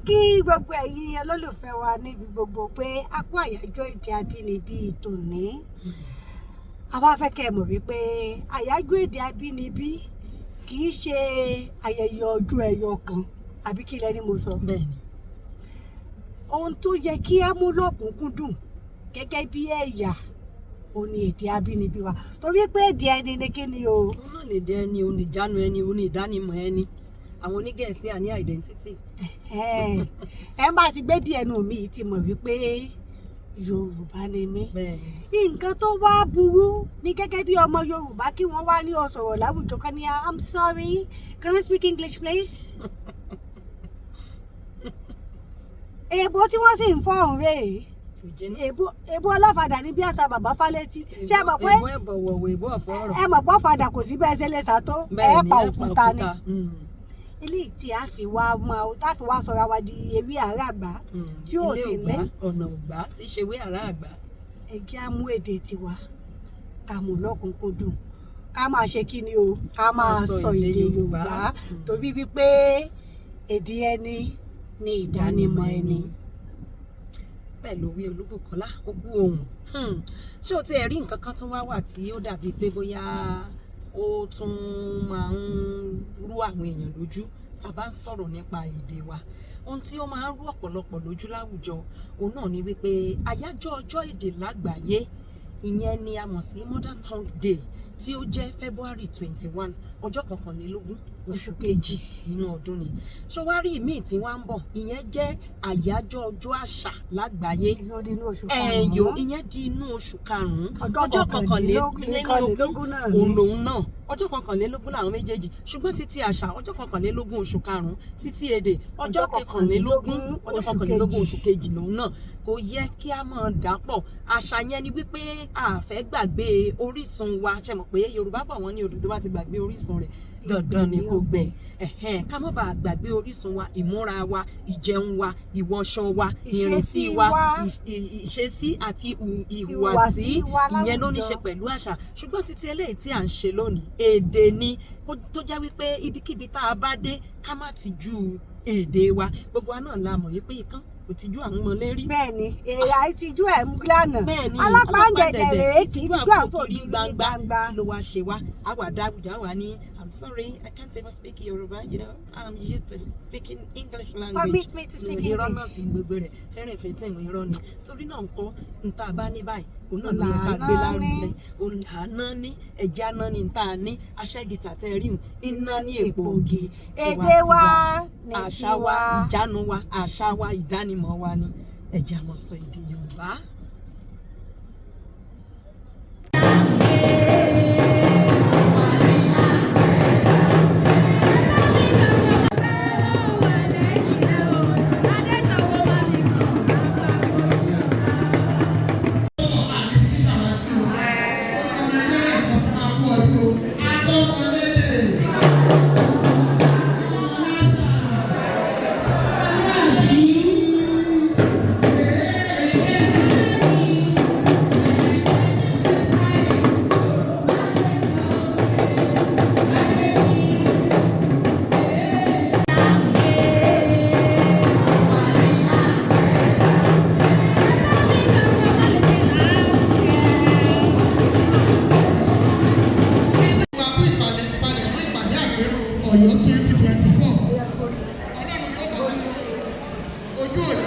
kí gbogbo ẹ̀yin olólùfẹ́ wa níbi gbogbo pé a kú àyájọ́ èdè abínibí tòní. Àwa fẹ́ kẹ́ mọ̀ wípé àyájọ́ èdè abínibí kì í ṣe ayẹyẹ ọdún ẹyọ kan àbí kí lẹni mo sọ. Bẹ́ẹ̀ni. Ohun tó yẹ kí á mú lọ́kùnkúndùn gẹ́gẹ́ bí ẹ̀yà òun ni èdè abínibí wa, torí pé èdè ẹni ni kí ni o. Òun náà lè dẹ ẹni, òun ìjánu ẹni, òun ìdánimọ̀ ẹni. Àwọn onígẹ̀ẹ́sì àní identity. Ẹ bá ti gbé díẹ̀ nù mí ti mọ̀ wípé Yorùbá ni mí. Nǹkan tó wá burú ní gẹ́gẹ́ bí ọmọ Yorùbá kí wọ́n wá ní ọ̀sọ̀rọ̀ láwùjọ kan ní I'm sorry, can you speak English please? Èèbó tí wọ́n sì ń fọ́ òun rè é. Èèbó ọlọ́fadà ní bí àṣà bàbá Fálétí. Ṣé ẹ mọ̀ pé ẹ mọ̀ pé ọ̀fadà kò sí bẹ́ẹ̀ ṣe lè sàtó ẹ̀ pa òkúta ni. Ilé tí a fi wá sọra wa di ewé àràgbá tí ò sì lẹ́. Ọ̀nà ògbá tí ṣe ewé àràgbá. Ẹ jẹ́ á mú èdè tiwa ká mú lọ́kùnkúndùn, ká máa ṣe kí ni o, ká máa sọ èdè Yorùbá torí wípé èdè ẹni ni ìdánimọ̀ ẹni. Pẹ̀lú wí Olúbùkọ́lá ogún ohun. Ṣé o ti rí nǹkan kan tún wá wà tí ó dàbí pé bóyá ó tún máa ń rú àwọn èèyàn lójú tá a bá ń sọ̀rọ̀ nípa èdè wa? Ohun tí ó máa ń rú ọ̀pọ̀lọpọ̀ lójú láwùjọ òun náà ni wípé àyájọ́ ọjọ́ èdè lágbàáyé, ìyẹn ni a mọ̀ sí Mother Tongue Day, tí ó jẹ́ February 21, ọjọ́ 21 oṣù kejì nínú ọdún ni. Ṣọwárí ìmíì tí wọ́n ń bọ̀, ìyẹn jẹ́ àyájọ́ ọjọ́ àṣà lágbàáyé. Ẹ̀yọ́ ìyẹn di inú oṣù karùn-ún, ọjọ́ 21 òun lòun náà. Ọjọ́ 21 làwọn méjèèjì, ṣùgbọ́n títí àṣà ọjọ́ 21 oṣù karùn-ún, títí èdè ọjọ́ 21 oṣù kejì lòun náà. Kò yẹ kí a máa dàpọ̀. Àṣà yẹn ni wípé a fẹ́ gbàgbé orísun wa. Ṣé mọ̀ pé Yorùbá bọ̀ wọ́n ní odò tó bá ti gbàgbé orísun rẹ̀ dandan ni kò gbẹ. Ká má bàa gbàgbé orísun wa, ìmúra wa, ìjẹun wa, ìwọṣọ wa, ìrìnsí wa, ìṣesí àti ìhùwàsí, ìyẹn ló ní ṣe pẹ̀lú àṣà. Ṣùgbọ́n títí eléyìí tí à ń ṣe lónìí, èdè ni tó jẹ́ wípé ibikíbi tá a bá dé ká má ti ju èdè wa. Gbogbo wa náà la mọ̀ wípé ikán kò tijú àwọn ọmọ lérí. Bẹ́ẹ̀ni, èèyàn àìtijú ẹ̀ mú gíláànà. Bẹ́ẹ̀ni, alápáǹdẹ̀dẹ̀ kì í tijú àwọn fòdì gbangba. Kí ló wá ṣe wá? Àwa dáwùjá wa ní I'm sorry, I can't even speak Yoruba, you know, I'm used to speaking English language. Permit me to speak English. Irọ́ náà sì gbogbo rẹ̀ fẹ́rẹ̀ fẹ́tẹ̀ ìwé irọ́ ni. Torí náà nǹkan nta bá ní báyìí, òun náà ló yẹ ká gbé lárugẹ. Òun là ná ní, ẹja ná ní nta ní, aṣẹ́gìtà tẹ́ rí hùn, iná ní èpò ògì. Èdè wa ni àṣà wa, ìjánu wa, àṣà wa, ìdánimọ̀ wa ni. Ẹja máa sọ èdè Yorùbá. Ọ̀yọ́ 2024. Ọlọ́run yóò bá wa ṣe ojú òní.